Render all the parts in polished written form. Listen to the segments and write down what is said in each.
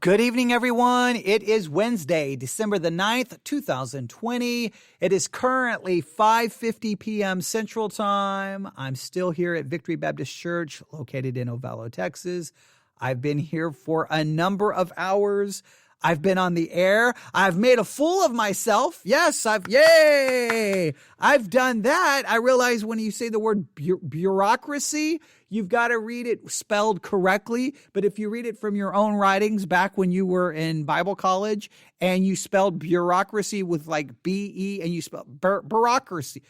Good evening, everyone. It is Wednesday, December the 9th, 2020. It is currently 5:50 p.m. Central Time. I'm still here at Victory Baptist Church, located in Ovalo, Texas. I've been here for a number of hours. I've been on the air. I've made a fool of myself. Yes, yay! I've done that. I realize when you say the word bureaucracy, you've got to read it spelled correctly. But if you read it from your own writings back when you were in Bible college and you spelled bureaucracy with like B-E and you spelled bureaucracy,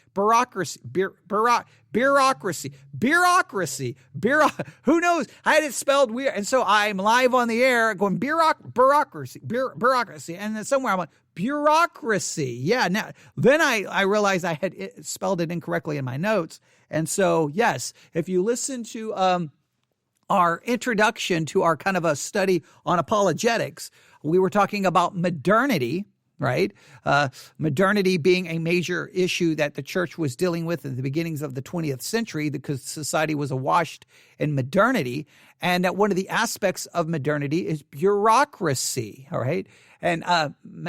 who knows? I had it spelled weird. And so I'm live on the air going bureaucracy. And then somewhere I'm like, bureaucracy. Yeah. Now, then I realized I had spelled it incorrectly in my notes. And so, yes, if you listen to our introduction to our kind of a study on apologetics, we were talking about modernity, right? Modernity being a major issue that the church was dealing with at the beginnings of the 20th century because society was awash in modernity. And that one of the aspects of modernity is bureaucracy, all right? And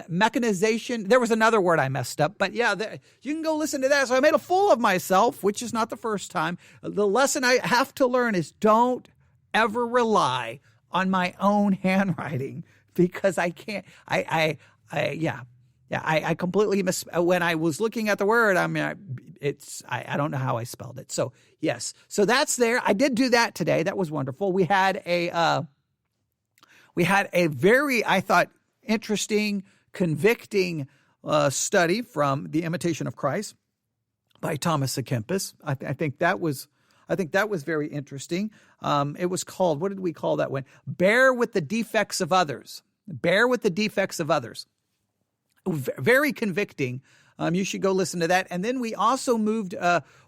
mechanization, there was another word I messed up, but yeah, you can go listen to that. So I made a fool of myself, which is not the first time. The lesson I have to learn is don't ever rely on my own handwriting because I can't, I completely when I was looking at the word, I don't know how I spelled it. So yes, so that's there. I did do that today. That was wonderful. We had a very, I thought, interesting, convicting study from The Imitation of Christ by Thomas à Kempis. I think that was very interesting. It was called, what did we call that one? Bear with the defects of others. Bear with the defects of others. Very convicting. You should go listen to that. And then we also moved.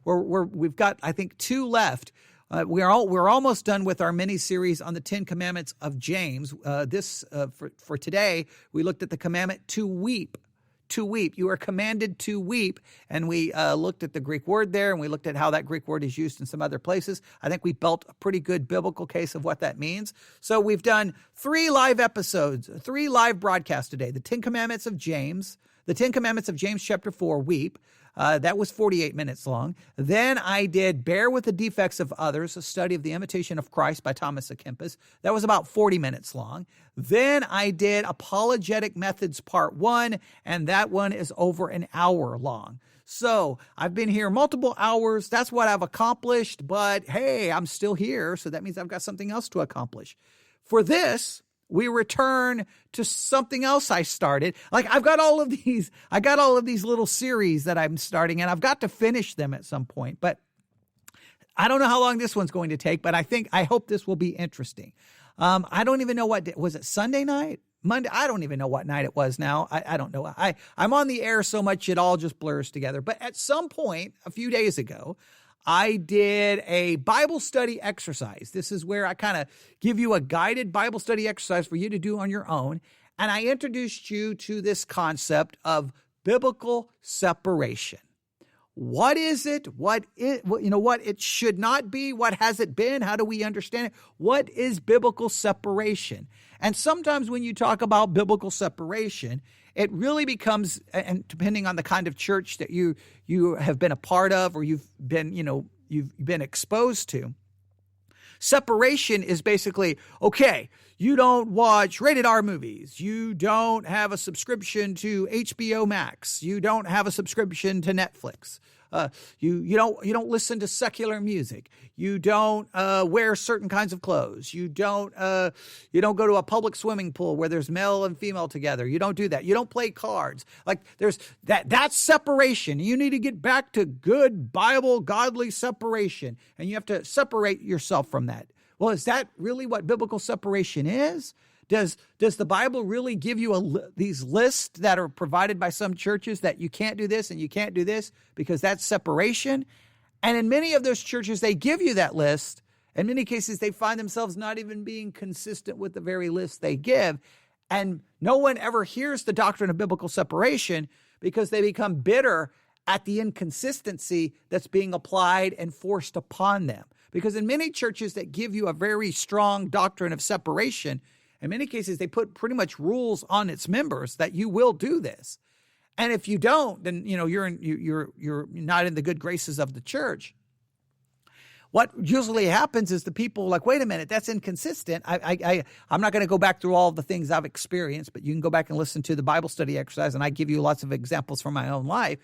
We've got, I think, 2 left. We're almost done with our mini series on the 10 Commandments of James. For today, we looked at the commandment to weep. To weep. You are commanded to weep. And we looked at the Greek word there, and we looked at how that Greek word is used in some other places. I think we built a pretty good biblical case of what that means. So we've done 3 live episodes, 3 live broadcasts today. The 10 Commandments of James, the 10 Commandments of James chapter 4, weep. That was 48 minutes long. Then I did Bear with the Defects of Others, a study of the Imitation of Christ by Thomas à Kempis. That was about 40 minutes long. Then I did Apologetic Methods Part 1, and that one is over an hour long. So I've been here multiple hours. That's what I've accomplished. But hey, I'm still here, so that means I've got something else to accomplish. For this, we return to something else I started. Like I got all of these little series that I'm starting, and I've got to finish them at some point. But I don't know how long this one's going to take, but I hope this will be interesting. I don't even know was it Sunday night? Monday? I don't even know what night it was now. I don't know. I'm on the air so much it all just blurs together. But at some point, a few days ago, I did a Bible study exercise. This is where I kind of give you a guided Bible study exercise for you to do on your own. And I introduced you to this concept of biblical separation. What is it? What it should not be? What has it been? How do we understand it? What is biblical separation? And sometimes when you talk about biblical separation, it really becomes, and depending on the kind of church that you have been a part of or you've been exposed to, separation is basically, okay, you don't watch rated R movies. You don't have a subscription to HBO Max. You don't have a subscription to Netflix. You don't listen to secular music. You don't wear certain kinds of clothes. You don't go to a public swimming pool where there's male and female together. You don't do that. You don't play cards. Like there's that's separation. You need to get back to good Bible, godly separation, and you have to separate yourself from that. Well, is that really what biblical separation is? Does the Bible really give you these lists that are provided by some churches that you can't do this and you can't do this because that's separation? And in many of those churches, they give you that list. In many cases, they find themselves not even being consistent with the very list they give. And no one ever hears the doctrine of biblical separation because they become bitter at the inconsistency that's being applied and forced upon them. Because in many churches that give you a very strong doctrine of separation, In many cases, they put pretty much rules on its members that you will do this. And if you don't, then you're not in the good graces of the church. What usually happens is the people are like, wait a minute, that's inconsistent. I'm not going to go back through all the things I've experienced, but you can go back and listen to the Bible study exercise, and I give you lots of examples from my own life.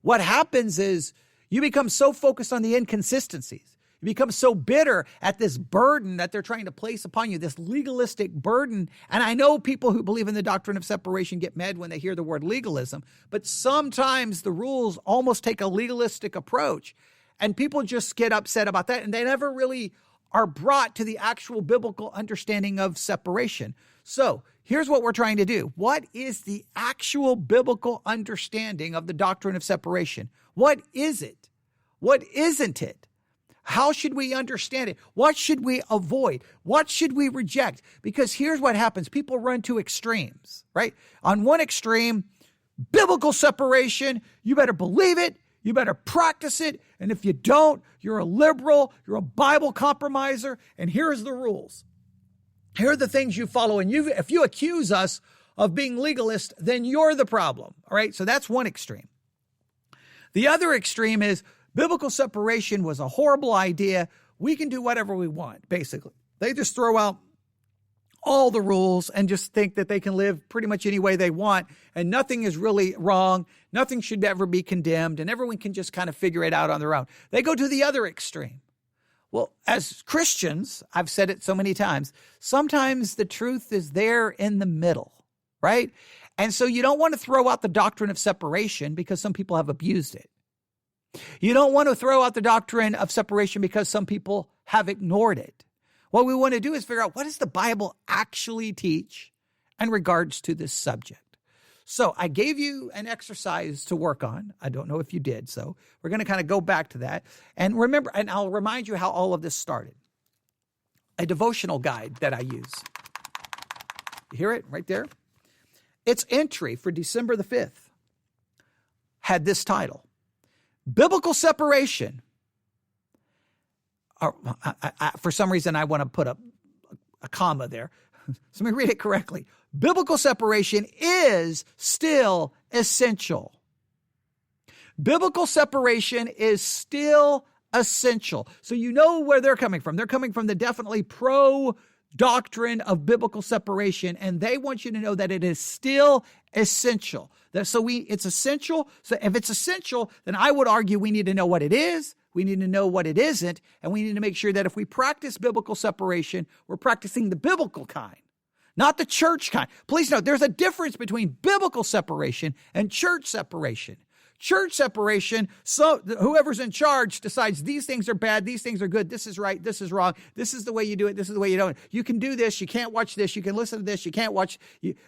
What happens is you become so focused on the inconsistencies. You become so bitter at this burden that they're trying to place upon you, this legalistic burden. And I know people who believe in the doctrine of separation get mad when they hear the word legalism, but sometimes the rules almost take a legalistic approach. And people just get upset about that, and they never really are brought to the actual biblical understanding of separation. So here's what we're trying to do. What is the actual biblical understanding of the doctrine of separation? What is it? What isn't it? How should we understand it? What should we avoid? What should we reject? Because here's what happens. People run to extremes, right? On one extreme, biblical separation, you better believe it. You better practice it. And if you don't, you're a liberal, you're a Bible compromiser. And here's the rules. Here are the things you follow. And if you accuse us of being legalist, then you're the problem. All right. So that's one extreme. The other extreme is biblical separation was a horrible idea. We can do whatever we want, basically. They just throw out all the rules and just think that they can live pretty much any way they want, and nothing is really wrong. Nothing should ever be condemned, and everyone can just kind of figure it out on their own. They go to the other extreme. Well, as Christians, I've said it so many times, sometimes the truth is there in the middle, right? And so you don't want to throw out the doctrine of separation because some people have abused it. You don't want to throw out the doctrine of separation because some people have ignored it. What we want to do is figure out, what does the Bible actually teach in regards to this subject? So I gave you an exercise to work on. I don't know if you did. So we're going to kind of go back to that. And remember, and I'll remind you how all of this started. A devotional guide that I use. You hear it right there? Its entry for December the 5th had this title: Biblical Separation. For some reason, I want to put a comma there. So let me read it correctly. Biblical separation is still essential. Biblical separation is still essential. So you know where they're coming from. They're coming from the definitely pro-doctrine of biblical separation, and they want you to know that it is still essential. It's essential. So if it's essential, then I would argue we need to know what it is. We need to know what it isn't, and we need to make sure that if we practice biblical separation, we're practicing the biblical kind, not the church kind. Please note, there's a difference between biblical separation and church separation. Church separation, so whoever's in charge decides these things are bad, these things are good, this is right, this is wrong, this is the way you do it, this is the way you don't. You can do this, you can't watch this, you can listen to this, you can't watch.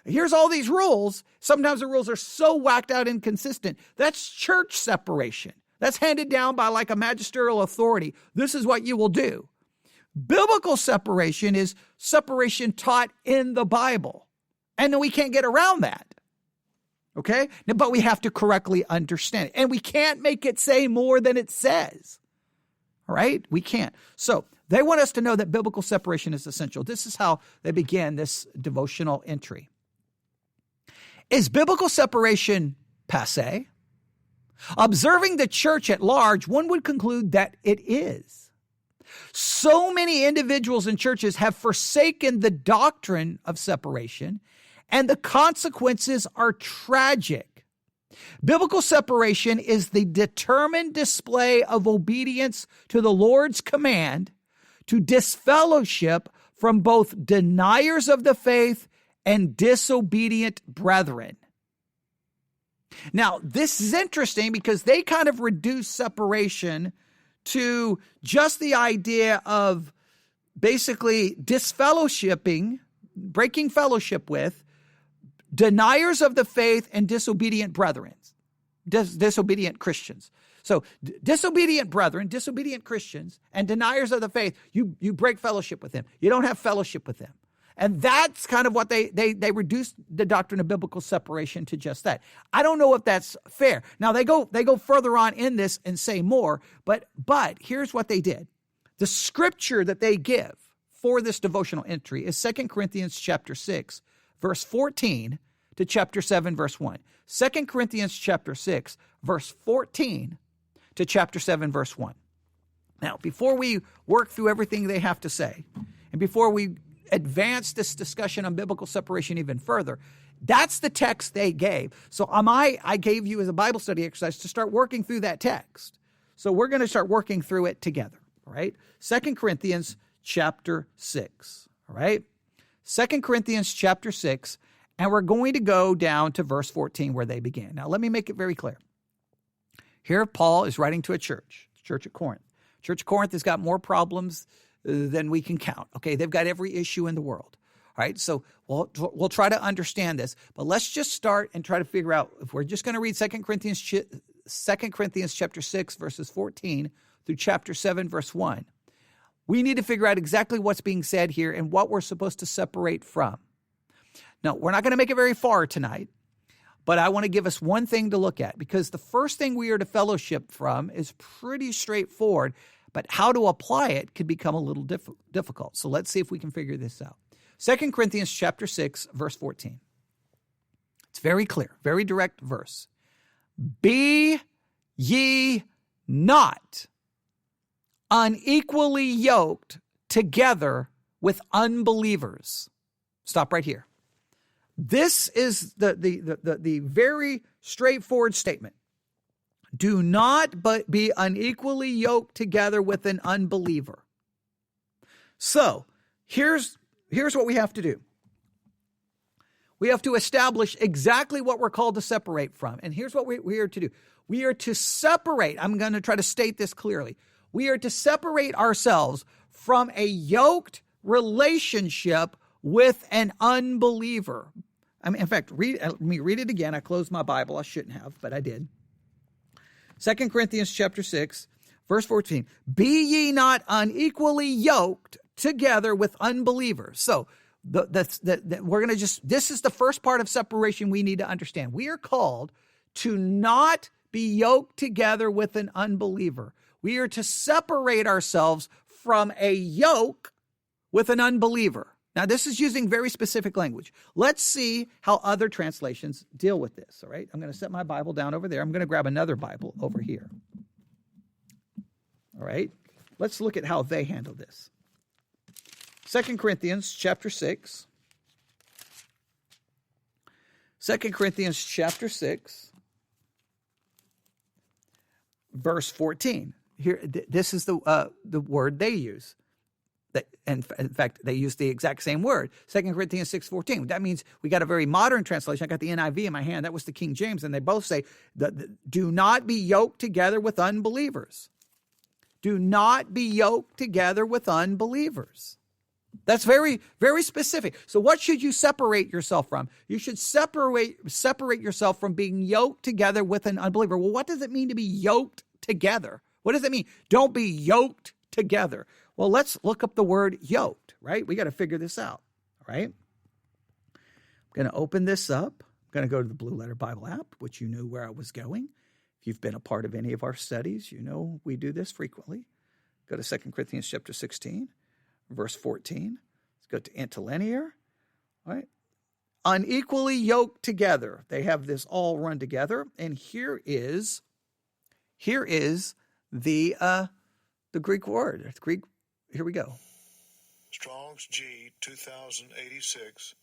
Here's all these rules. Sometimes the rules are so whacked out and inconsistent. That's church separation. That's handed down by like a magisterial authority. This is what you will do. Biblical separation is separation taught in the Bible. And then we can't get around that. Okay? But we have to correctly understand it. And we can't make it say more than it says. All right? We can't. So they want us to know that biblical separation is essential. This is how they began this devotional entry. Is biblical separation passé? Observing the church at large, one would conclude that it is. So many individuals and churches have forsaken the doctrine of separation, and the consequences are tragic. Biblical separation is the determined display of obedience to the Lord's command to disfellowship from both deniers of the faith and disobedient brethren. Now, this is interesting because they kind of reduce separation to just the idea of basically disfellowshipping, breaking fellowship with deniers of the faith and disobedient brethren, disobedient Christians. So disobedient brethren, disobedient Christians, and deniers of the faith, you break fellowship with them. You don't have fellowship with them. And that's kind of what they reduced the doctrine of biblical separation to just that. I don't know if that's fair. Now they go further on in this and say more, but here's what they did. The scripture that they give for this devotional entry is 2 Corinthians chapter 6, verse 14 to chapter 7, verse 1. 2 Corinthians chapter 6, verse 14 to chapter 7, verse 1. Now, before we work through everything they have to say, and before we advance this discussion on biblical separation even further, that's the text they gave. So I gave you as a Bible study exercise to start working through that text. So we're going to start working through it together, all right? 2 Corinthians chapter 6, all right? 2 Corinthians chapter 6, and we're going to go down to verse 14 where they began. Now, let me make it very clear. Here, Paul is writing to a church, the church at Corinth. Church of Corinth has got more problems than we can count. Okay, they've got every issue in the world. All right, so we'll try to understand this, but let's just start and try to figure out, if we're just going to read 2 Corinthians chapter 6, verses 14 through chapter 7, verse 1, we need to figure out exactly what's being said here and what we're supposed to separate from. Now, we're not going to make it very far tonight, but I want to give us one thing to look at, because the first thing we are to fellowship from is pretty straightforward, but how to apply it could become a little difficult. So let's see if we can figure this out. 2 Corinthians chapter 6, verse 14. It's very clear, very direct verse. Be ye not unequally yoked together with unbelievers. Stop right here. This is the very straightforward statement. Do not but be unequally yoked together with an unbeliever. So here's what we have to do. We have to establish exactly what we're called to separate from. And here's what we are to do. We are to separate. I'm going to try to state this clearly. We are to separate ourselves from a yoked relationship with an unbeliever. I mean, in fact, let me read it again. I closed my Bible. I shouldn't have, but I did. 2 Corinthians chapter 6, verse 14. Be ye not unequally yoked together with unbelievers. So we're going to this is the first part of separation we need to understand. We are called to not be yoked together with an unbeliever. We are to separate ourselves from a yoke with an unbeliever. Now, this is using very specific language. Let's see how other translations deal with this, all right? I'm going to set my Bible down over there. I'm going to grab another Bible over here. All right? Let's look at how they handle this. 2 Corinthians chapter 6. 2 Corinthians chapter 6, verse 14. Here, this is the word they use. In fact, they use the exact same word, 2 Corinthians 6:14. That means we got a very modern translation. I got the NIV in my hand. That was the King James, and they both say, do not be yoked together with unbelievers. Do not be yoked together with unbelievers. That's very, very specific. So what should you separate yourself from? You should separate yourself from being yoked together with an unbeliever. Well, what does it mean to be yoked together? What does it mean? Don't be yoked together. Well, let's look up the word yoked, right? We got to figure this out, all right? I'm going to open this up. I'm going to go to the Blue Letter Bible app, which you knew where I was going. If you've been a part of any of our studies, you know we do this frequently. Go to 2 Corinthians chapter 16, verse 14. Let's go to interlinear, all right? Unequally yoked together. They have this all run together, and here is the Greek word. It's Greek. Here we go. Strong's G 2086.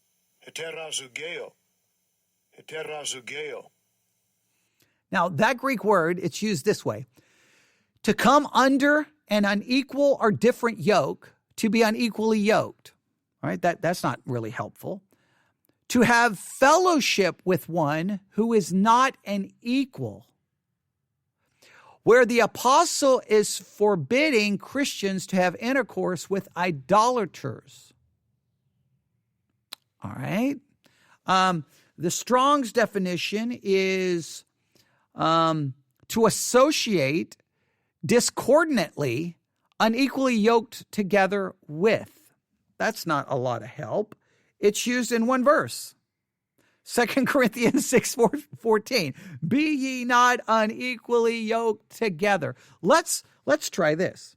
Heterazugeo. Heterazugeo. Now, that Greek word, it's used this way. To come under an unequal or different yoke, to be unequally yoked. All right, that's not really helpful. To have fellowship with one who is not an equal. Where the apostle is forbidding Christians to have intercourse with idolaters. All right. The Strong's definition is to associate discordantly, unequally yoked together with. That's not a lot of help. It's used in one verse. 2 Corinthians 6:14. Be ye not unequally yoked together. Let's try this.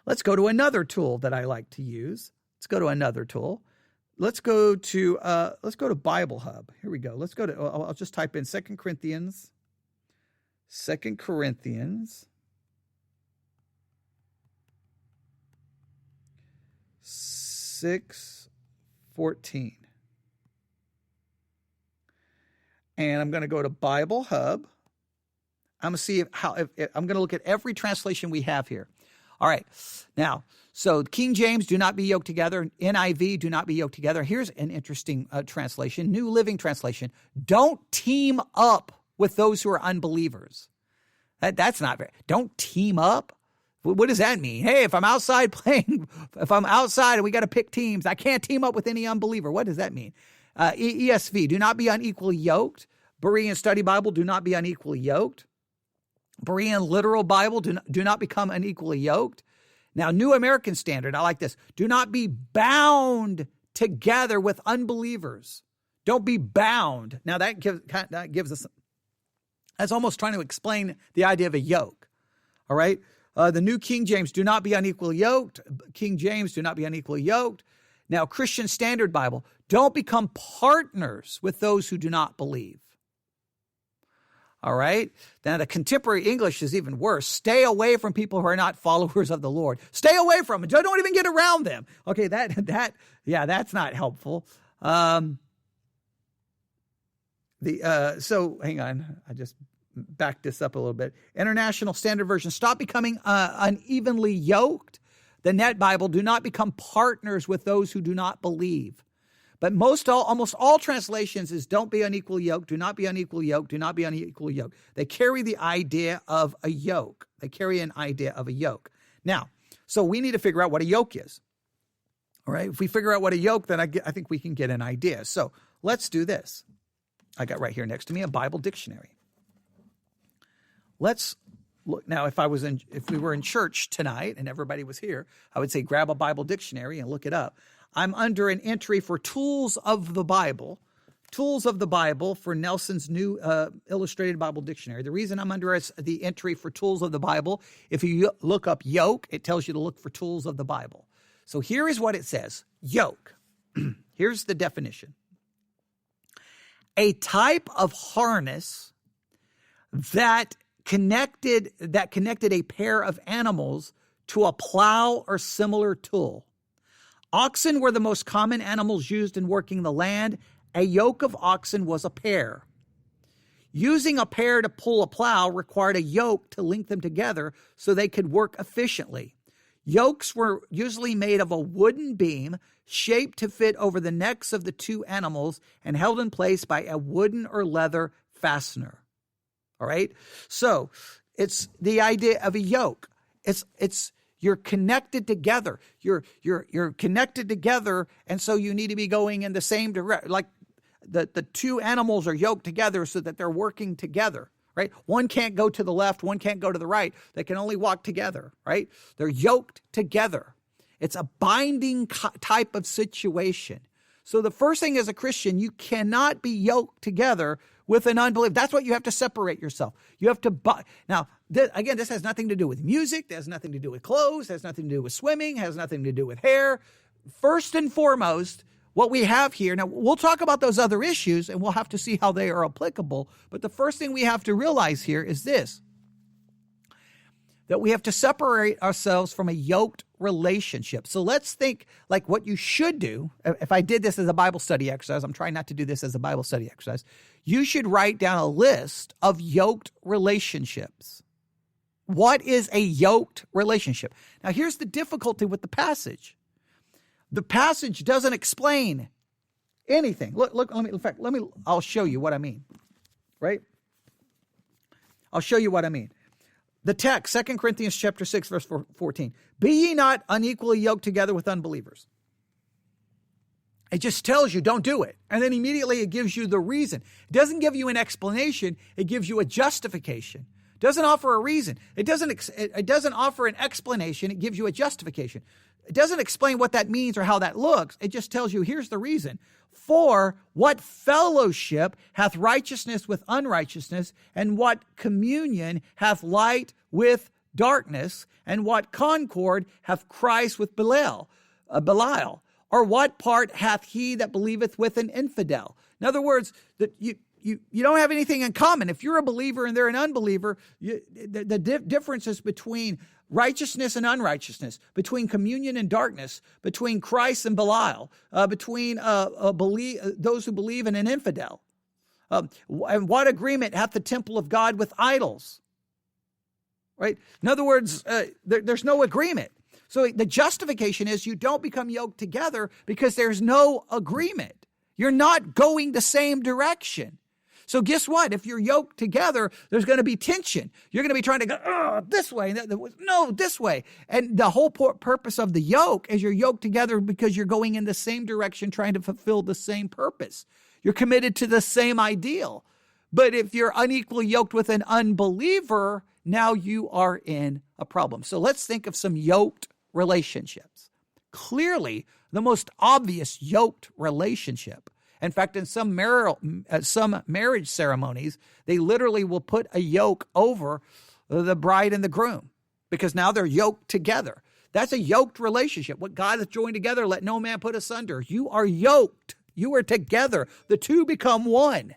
Let's go to another tool that I like to use. Let's go to another tool. Let's go to Bible Hub. Here we go. Let's go to, I'll just type in 2 Corinthians 6:14. And I'm going to go to Bible Hub. I'm going to see I'm going to look at every translation we have here. All right. Now, so King James, do not be yoked together. NIV, do not be yoked together. Here's an interesting translation. New Living Translation. Don't team up with those who are unbelievers. That's not very. Don't team up. What does that mean? Hey, if I'm outside playing, if I'm outside and we got to pick teams, I can't team up with any unbeliever. What does that mean? ESV, do not be unequally yoked. Berean Study Bible, do not be unequally yoked. Berean Literal Bible, do not become unequally yoked. Now, New American Standard, I like this. Do not be bound together with unbelievers. Don't be bound. Now, that gives us, that's almost trying to explain the idea of a yoke. All right? The New King James, do not be unequally yoked. King James, do not be unequally yoked. Now, Christian Standard Bible, don't become partners with those who do not believe. All right. Now, the Contemporary English is even worse. Stay away from people who are not followers of the Lord. Stay away from them. Don't even get around them. Okay, that's not helpful. So hang on. I just backed this up a little bit. International Standard Version, stop becoming unevenly yoked. The Net Bible, do not become partners with those who do not believe. But almost all translations is don't be unequally yoked, do not be unequally yoked, do not be unequally yoked. They carry the idea of a yoke. They carry an idea of a yoke. Now, so we need to figure out what a yoke is. All right. If we figure out what a yoke, then I think we can get an idea. So let's do this. I got right here next to me a Bible dictionary. Let's look now. If we were in church tonight and everybody was here, I would say grab a Bible dictionary and look it up. I'm under an entry for Tools of the Bible for Nelson's New Illustrated Bible Dictionary. The reason I'm under the entry for Tools of the Bible, if you look up yoke, it tells you to look for Tools of the Bible. So here is what it says. Yoke. Here's the definition. A type of harness that connected a pair of animals to a plow or similar tool. Oxen were the most common animals used in working the land. A yoke of oxen was a pair. Using a pair to pull a plow required a yoke to link them together so they could work efficiently. Yokes were usually made of a wooden beam shaped to fit over the necks of the two animals and held in place by a wooden or leather fastener. All right? So it's the idea of a yoke. You're connected together. You're connected together, and so you need to be going in the same direction. Like the two animals are yoked together so that they're working together, right? One can't go to the left, one can't go to the right. They can only walk together, right? They're yoked together. It's a binding type of situation. So the first thing as a Christian, you cannot be yoked together with an unbeliever. That's what you have to separate yourself. You have to now. Again, this has nothing to do with music. It has nothing to do with clothes. It has nothing to do with swimming. It has nothing to do with hair. First and foremost, what we have here. Now we'll talk about those other issues, and we'll have to see how they are applicable. But the first thing we have to realize here is this: that we have to separate ourselves from a yoked relationship. So let's think like what you should do. If I did this as a Bible study exercise, I'm trying not to do this as a Bible study exercise. You should write down a list of yoked relationships. What is a yoked relationship? Now, here's the difficulty with the passage. The passage doesn't explain anything. I'll show you what I mean, right? I'll show you what I mean. The text, 2 Corinthians chapter 6, verse 14. Be ye not unequally yoked together with unbelievers. It just tells you don't do it. And then immediately it gives you the reason. It doesn't give you an explanation. It gives you a justification. It doesn't offer a reason. It doesn't offer an explanation. It gives you a justification. It doesn't explain what that means or how that looks. It just tells you here's the reason. For what fellowship hath righteousness with unrighteousness, and what communion hath light with darkness? And what concord hath Christ with Belial? Or what part hath he that believeth with an infidel? In other words, that you don't have anything in common. If you're a believer and they're an unbeliever, the differences between righteousness and unrighteousness, between communion and darkness, between Christ and Belial, between those who believe in an infidel. And what agreement hath the temple of God with idols? Right? In other words, there's no agreement. So the justification is you don't become yoked together because there's no agreement. You're not going the same direction. So guess what? If you're yoked together, there's going to be tension. You're going to be trying to go, this way. No, this way. And the whole purpose of the yoke is you're yoked together because you're going in the same direction, trying to fulfill the same purpose. You're committed to the same ideal. But if you're unequally yoked with an unbeliever, now you are in a problem. So let's think of some yoked relationships. Clearly, the most obvious yoked relationship. In fact, in some marriage ceremonies, they literally will put a yoke over the bride and the groom because now they're yoked together. That's a yoked relationship. What God hath joined together, let no man put asunder. You are yoked. You are together. The two become one.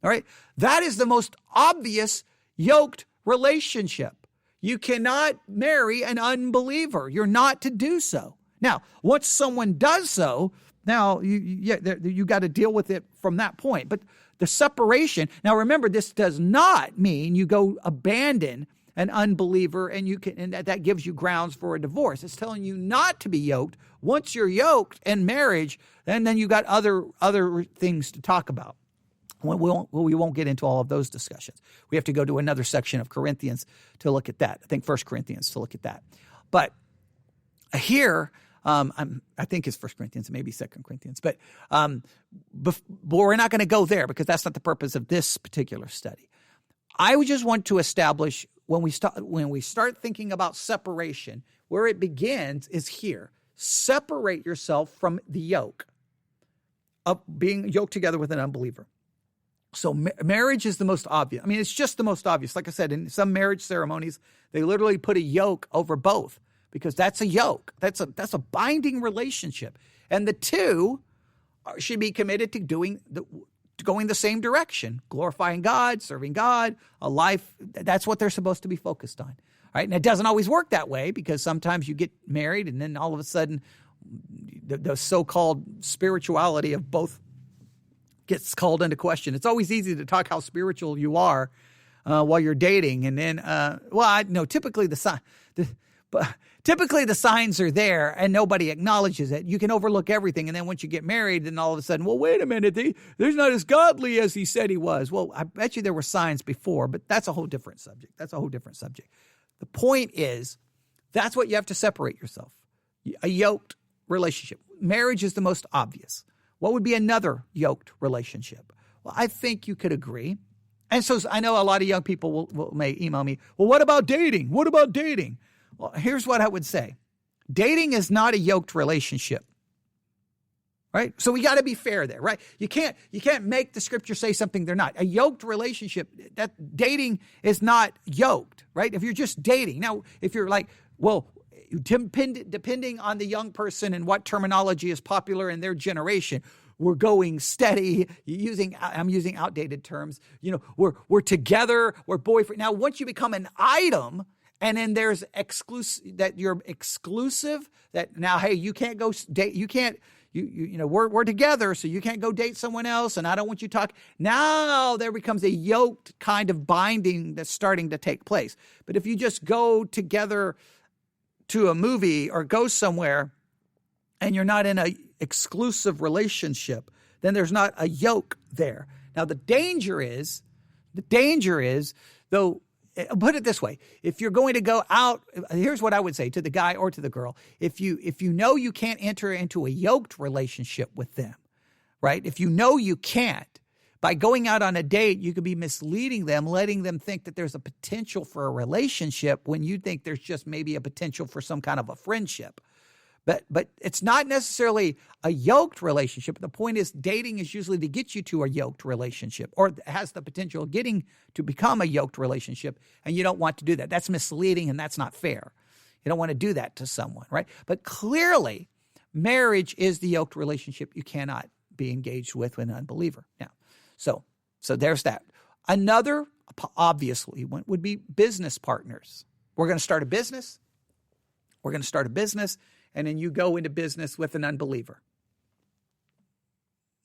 All right. That is the most obvious yoked relationship. You cannot marry an unbeliever. You're not to do so. Now, once someone does so, now you got to deal with it from that point. But the separation, now remember, this does not mean you go abandon an unbeliever and that gives you grounds for a divorce. It's telling you not to be yoked. Once you're yoked in marriage, then you got other things to talk about. We won't get into all of those discussions. We have to go to another section of Corinthians to look at that. I think 1 Corinthians to look at that. But here, I think it's 1 Corinthians, maybe 2 Corinthians. But we're not going to go there because that's not the purpose of this particular study. I just want to establish when we start thinking about separation, where it begins is here. Separate yourself from the yoke of being yoked together with an unbeliever. So marriage is the most obvious. I mean, it's just the most obvious. Like I said, in some marriage ceremonies, they literally put a yoke over both because that's a yoke. That's a binding relationship. And the two should be committed to going the same direction, glorifying God, serving God, a life. That's what they're supposed to be focused on. All right. And it doesn't always work that way because sometimes you get married and then all of a sudden the so-called spirituality of both gets called into question. It's always easy to talk how spiritual you are while you're dating, and then, typically the signs are there, and nobody acknowledges it. You can overlook everything, and then once you get married, then all of a sudden, well, wait a minute, there's not as godly as he said he was. Well, I bet you there were signs before, but that's a whole different subject. The point is, that's what you have to separate yourself. A yoked relationship. Marriage is the most obvious. What would be another yoked relationship? Well, I think you could agree. And so I know a lot of young people may email me, well, what about dating? Well, here's what I would say. Dating is not a yoked relationship, right? So we got to be fair there, right? You can't make the scripture say something they're not. A yoked relationship, that dating is not yoked, right? If you're just dating. Now, if you're like, well, depending on the young person and what terminology is popular in their generation, we're going steady. I'm using outdated terms. We're together. We're boyfriend. Now, once you become an item, and then there's exclusive that you're exclusive. That now, hey, you can't go date. You can't. We're together, so you can't go date someone else. And I don't want you to talk. Now there becomes a yoked kind of binding that's starting to take place. But if you just go together to a movie or go somewhere and you're not in a exclusive relationship, then there's not a yoke there. Now, the danger is, though, put it this way. If you're going to go out, here's what I would say to the guy or to the girl. If you know you can't enter into a yoked relationship with them, right? If you know you can't, by going out on a date, you could be misleading them, letting them think that there's a potential for a relationship when you think there's just maybe a potential for some kind of a friendship. But it's not necessarily a yoked relationship. The point is, dating is usually to get you to a yoked relationship, or has the potential of getting to become a yoked relationship, and you don't want to do that. That's misleading, and that's not fair. You don't want to do that to someone, right? But clearly, marriage is the yoked relationship you cannot be engaged with an unbeliever. Now, so there's that. Another, obviously, one would be business partners. We're going to start a business. And then you go into business with an unbeliever.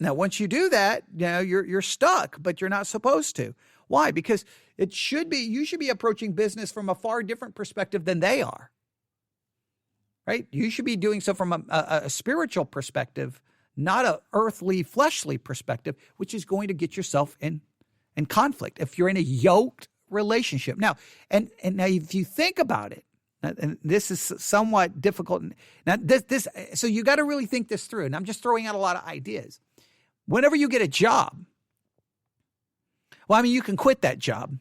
Now, once you do that, you're stuck, but you're not supposed to. Why? Because you should be approaching business from a far different perspective than they are. Right? You should be doing so from a spiritual perspective, not an earthly, fleshly perspective, which is going to get yourself in conflict if you're in a yoked relationship. Now, and now if you think about it, and this is somewhat difficult. Now, so you got to really think this through. And I'm just throwing out a lot of ideas. Whenever you get a job, you can quit that job.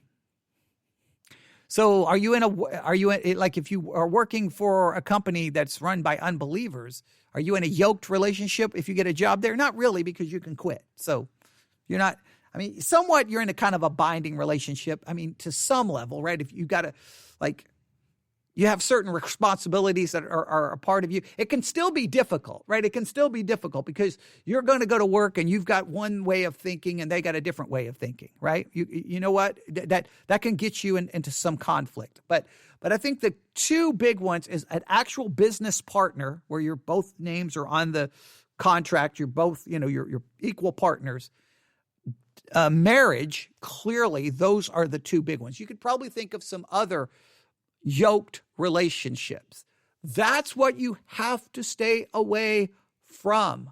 So like if you are working for a company that's run by unbelievers, are you in a yoked relationship if you get a job there? Not really, because you can quit. So you're not, somewhat you're in a kind of a binding relationship. To some level, right? If you got to, you have certain responsibilities that are a part of you. It can still be difficult, right? It can still be difficult because you're going to go to work and you've got one way of thinking and they got a different way of thinking, right? You know what? That can get you into some conflict. But I think the two big ones is an actual business partner where your both names are on the contract. You're both, you're equal partners. Marriage, clearly, those are the two big ones. You could probably think of some other yoked relationships. That's what you have to stay away from.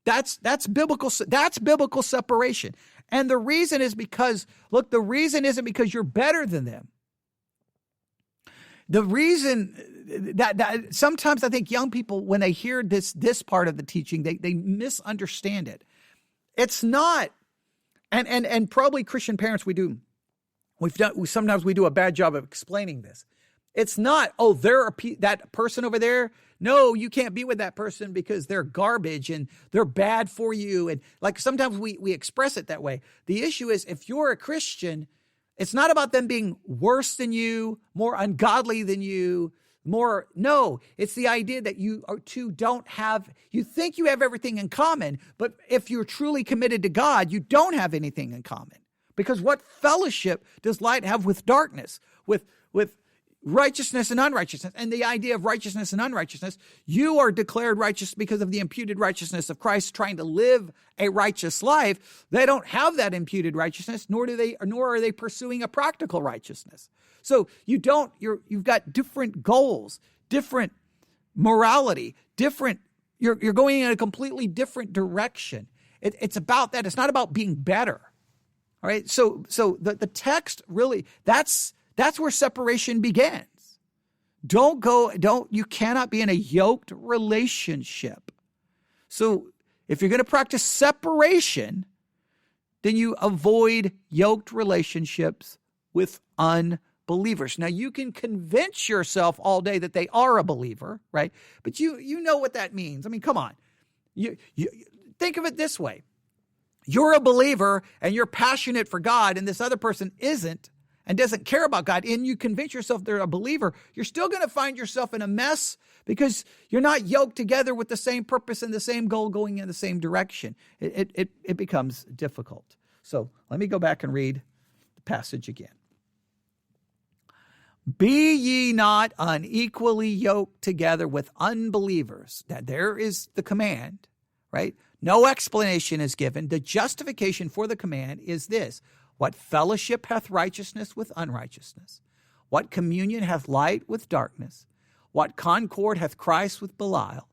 That's biblical separation. And the reason is because, the reason isn't because you're better than them. The reason that sometimes I think young people, when they hear this part of the teaching, they misunderstand it. It's not, and probably Christian parents, sometimes we do a bad job of explaining this. It's not, that person over there. No, you can't be with that person because they're garbage and they're bad for you. And sometimes we express it that way. The issue is, if you're a Christian, it's not about them being worse than you, more ungodly than you, it's the idea that you you think you have everything in common, but if you're truly committed to God, you don't have anything in common. Because what fellowship does light have with darkness, with righteousness and unrighteousness? And the idea of righteousness and unrighteousness, you are declared righteous because of the imputed righteousness of Christ, trying to live a righteous life. They don't have that imputed righteousness, nor are they pursuing a practical righteousness. So you've got different goals, different morality, you're going in a completely different direction. It's about that. It's not about being better. All right. So the text really, that's where separation begins. You cannot be in a yoked relationship. So if you're going to practice separation, then you avoid yoked relationships with unbelievers. Now, you can convince yourself all day that they are a believer, right? But you know what that means. Come on. You think of it this way. You're a believer and you're passionate for God, and this other person isn't and doesn't care about God, and you convince yourself they're a believer, you're still going to find yourself in a mess because you're not yoked together with the same purpose and the same goal going in the same direction. It becomes difficult. So let me go back and read the passage again. Be ye not unequally yoked together with unbelievers. Now, there is the command, right? No explanation is given. The justification for the command is this: what fellowship hath righteousness with unrighteousness? What communion hath light with darkness? What concord hath Christ with Belial?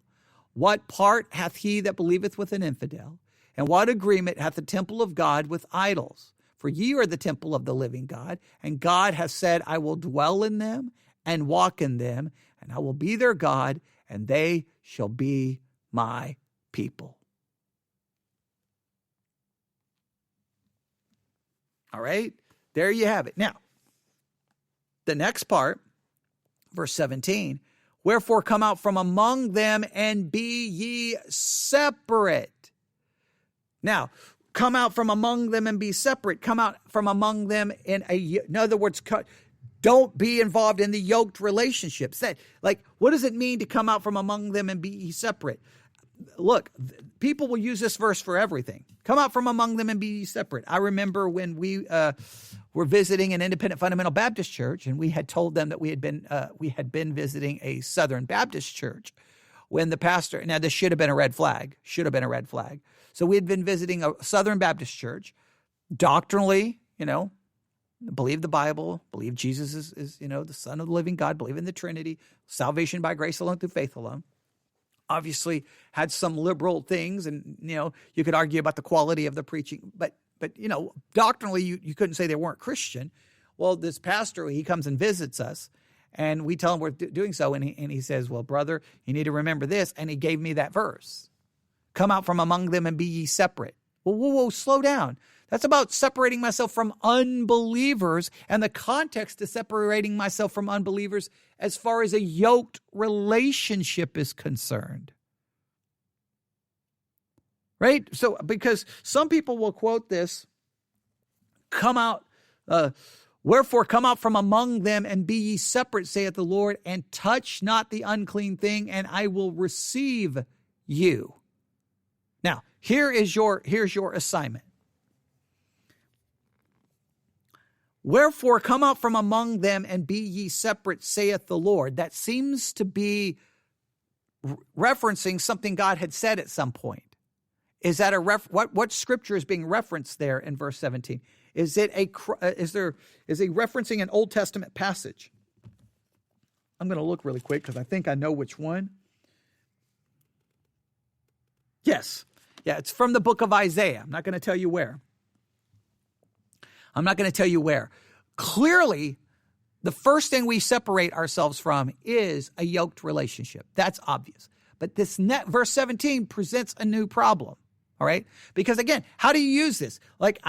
What part hath he that believeth with an infidel? And what agreement hath the temple of God with idols? For ye are the temple of the living God, and God hath said, I will dwell in them and walk in them, and I will be their God, and they shall be my people. All right, there you have it. Now, the next part, verse 17, Wherefore come out from among them and be ye separate. Now, come out from among them and be separate. Come out from among them in other words, don't be involved in the yoked relationships. What does it mean to come out from among them and be ye separate? Look, people will use this verse for everything. Come out from among them and be ye separate. I remember when we were visiting an independent fundamental Baptist church, and we had told them that we had been visiting a Southern Baptist church. When the pastor, now this should have been a red flag. So we had been visiting a Southern Baptist church, doctrinally, believe the Bible, believe Jesus is the Son of the living God, believe in the Trinity, salvation by grace alone through faith alone. Obviously had some liberal things, and you could argue about the quality of the preaching, but doctrinally you couldn't say they weren't Christian. Well, this pastor, he comes and visits us, and we tell him we're doing so, and he says, well, brother, you need to remember this, and he gave me that verse. Come out from among them and be ye separate. Well, whoa, slow down. That's about separating myself from unbelievers, and the context to separating myself from unbelievers as far as a yoked relationship is concerned. Right? So, because some people will quote this, wherefore come out from among them and be ye separate, saith the Lord, and touch not the unclean thing, and I will receive you. Now, here's your assignment. Wherefore come out from among them and be ye separate, saith the Lord. That seems to be referencing something God had said at some point. Is that what scripture is being referenced there in verse 17? Is he referencing an Old Testament passage? I'm going to look really quick because I think I know which one. Yes. Yeah, it's from the book of Isaiah. I'm not going to tell you where. Clearly, the first thing we separate ourselves from is a yoked relationship. That's obvious. But this verse 17 presents a new problem. All right? Because again, how do you use this? Like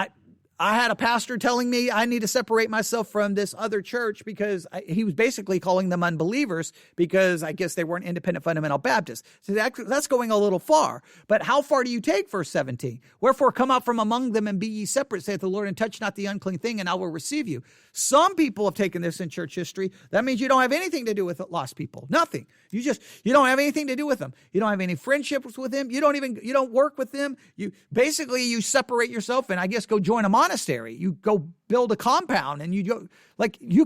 I had a pastor telling me I need to separate myself from this other church because he was basically calling them unbelievers because I guess they weren't independent fundamental Baptists. So that's going a little far. But how far do you take verse 17? Wherefore come out from among them and be ye separate, saith the Lord, and touch not the unclean thing, and I will receive you. Some people have taken this in church history. That means you don't have anything to do with lost people. Nothing. You don't have anything to do with them. You don't have any friendships with them. You don't work with them. You separate yourself and I guess go join a monastery. You go build a compound and you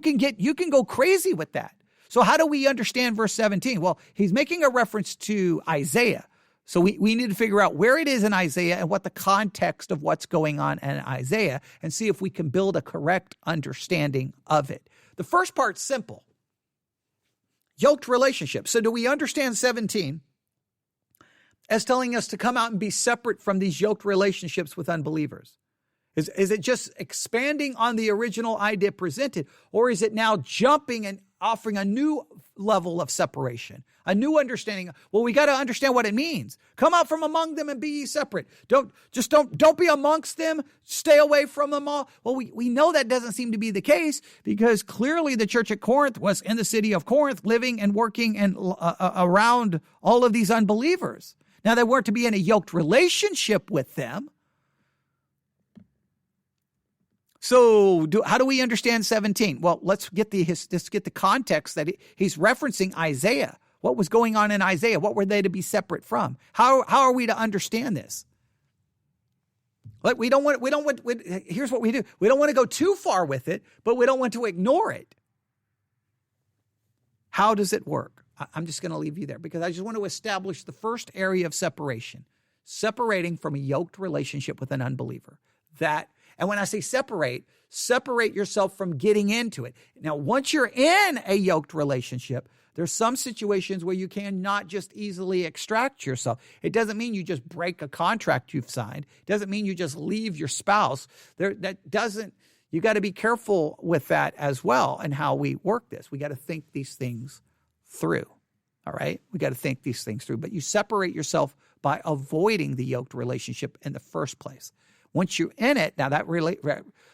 can go crazy with that. So how do we understand verse 17? Well, he's making a reference to Isaiah. So we need to figure out where it is in Isaiah and what the context of what's going on in Isaiah and see if we can build a correct understanding of it. The first part's simple. Yoked relationship. So do we understand 17 as telling us to come out and be separate from these yoked relationships with unbelievers? Is it just expanding on the original idea presented, or is it now jumping and offering a new level of separation, a new understanding? Well, we got to understand what it means. Come out from among them and be ye separate. Don't be amongst them. Stay away from them all. Well, we know that doesn't seem to be the case because clearly the church at Corinth was in the city of Corinth, living and working and around all of these unbelievers. Now, they weren't to be in a yoked relationship with them. So how do we understand 17? Well, let's get the context that he's referencing Isaiah. What was going on in Isaiah? What were they to be separate from? How are we to understand this? Like here's what we do. We don't want to go too far with it, but we don't want to ignore it. How does it work? I'm just going to leave you there because I just want to establish the first area of separation, separating from a yoked relationship with an unbeliever. And when I say separate yourself from getting into it. Now, once you're in a yoked relationship, there's some situations where you cannot just easily extract yourself. It doesn't mean you just break a contract you've signed. It doesn't mean you just leave your spouse. You got to be careful with that as well and how we work this. We got to think these things through. All right? We got to think these things through. But you separate yourself by avoiding the yoked relationship in the first place. Once you're in it, now that really,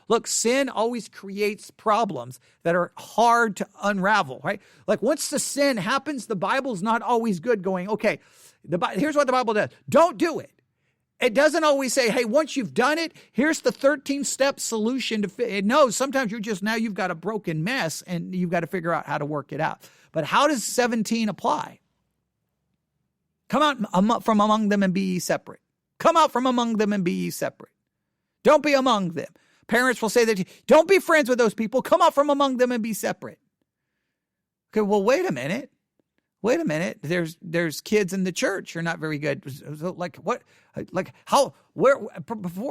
look, sin always creates problems that are hard to unravel, right? Like once the sin happens, the Bible's not always good going, okay, here's what the Bible does. Don't do it. It doesn't always say, hey, once you've done it, here's the 13-step solution to fit. No, sometimes you've got a broken mess and you've got to figure out how to work it out. But how does 17 apply? Come out from among them and be ye separate. Come out from among them and be ye separate. Don't be among them. Parents will say that, don't be friends with those people. Come out from among them and be separate. Okay, well, wait a minute. There's kids in the church who are not very good. Like what? Like how? Where?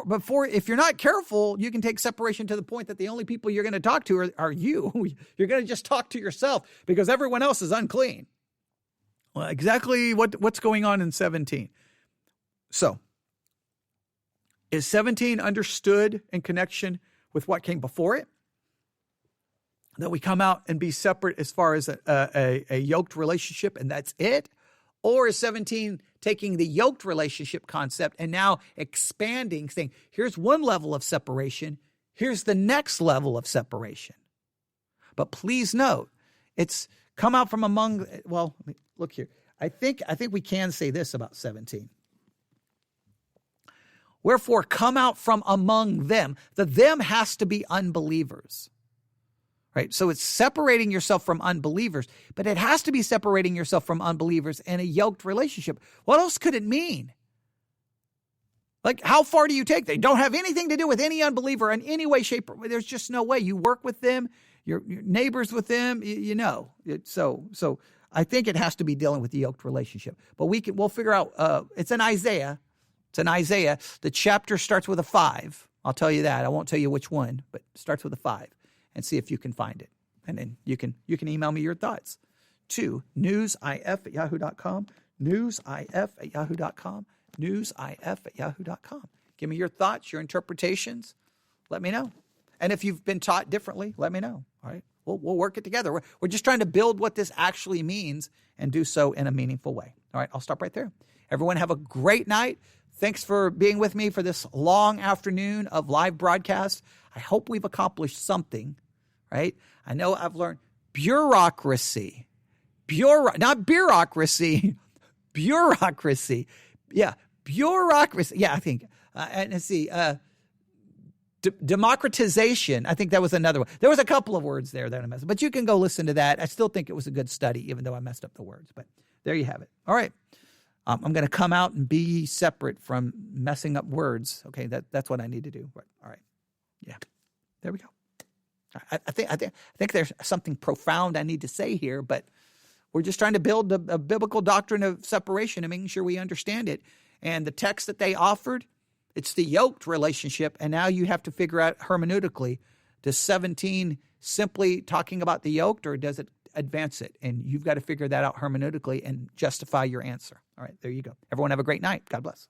Before, if you're not careful, you can take separation to the point that the only people you're going to talk to are you. You're going to just talk to yourself because everyone else is unclean. Well, exactly what's going on in 17. So, is 17 understood in connection with what came before it? That we come out and be separate as far as a yoked relationship and that's it? Or is 17 taking the yoked relationship concept and now expanding, saying, here's one level of separation, here's the next level of separation. But please note, it's come out from among, well, look here. I think we can say this about 17. Wherefore, come out from among them. The them has to be unbelievers. Right? So it's separating yourself from unbelievers, but it has to be separating yourself from unbelievers in a yoked relationship. What else could it mean? Like, how far do you take? They don't have anything to do with any unbeliever in any way, shape, or there's just no way. You work with them, your neighbors with them, you know. So I think it has to be dealing with the yoked relationship. But we'll figure out, it's in Isaiah. The chapter starts with a 5. I'll tell you that. I won't tell you which one, but it starts with a 5. And see if you can find it. And then you can email me your thoughts to newsif@yahoo.com, newsif@yahoo.com, newsif@yahoo.com. Give me your thoughts, your interpretations. Let me know. And if you've been taught differently, let me know. All right. We'll work it together. We're just trying to build what this actually means and do so in a meaningful way. All right. I'll stop right there. Everyone have a great night. Thanks for being with me for this long afternoon of live broadcast. I hope we've accomplished something. Right? I know I've learned bureaucracy. Not bureaucracy. Bureaucracy. Yeah, bureaucracy. Yeah, I think. And let's see. Democratization. I think that was another one. There was a couple of words there that I messed up. But you can go listen to that. I still think it was a good study, even though I messed up the words. But there you have it. All right. I'm going to come out and be separate from messing up words. Okay, that's what I need to do. All right. Yeah. There we go. I think there's something profound I need to say here, but we're just trying to build a biblical doctrine of separation and making sure we understand it. And the text that they offered, it's the yoked relationship, and now you have to figure out hermeneutically, does 17 simply talking about the yoked, or does it advance it? And you've got to figure that out hermeneutically and justify your answer. All right, there you go. Everyone have a great night. God bless.